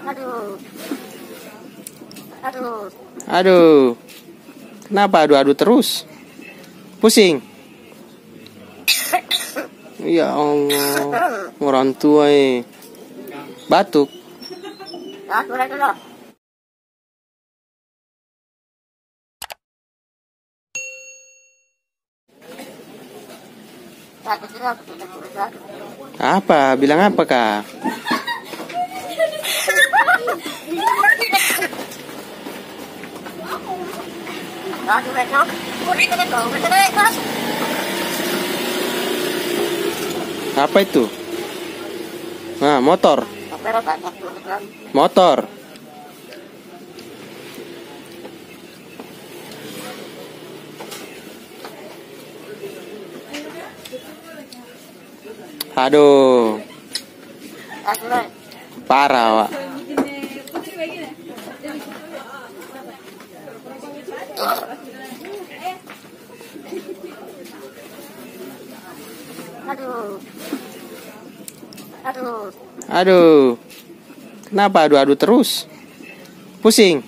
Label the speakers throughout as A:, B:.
A: Aduh. Aduh.
B: Aduh. Kenapa adu-adu terus? Pusing? Ya Allah. Orang tua batuk. Apa? Bilang apa, Kak? Apa itu? Nah, motor. Motor. Aduh. Parah, Pak.
A: Aduh. Aduh.
B: Aduh. Kenapa adu-adu terus? Pusing?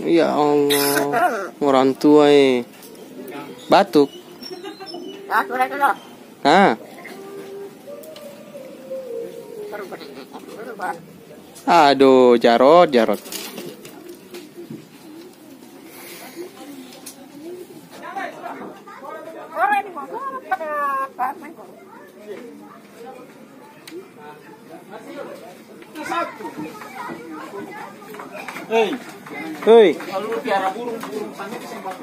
B: Ya Allah. Orang tua batuk. Hah? Aduh, Jarot. Hei.
C: Kalau piara burung sangat sembah.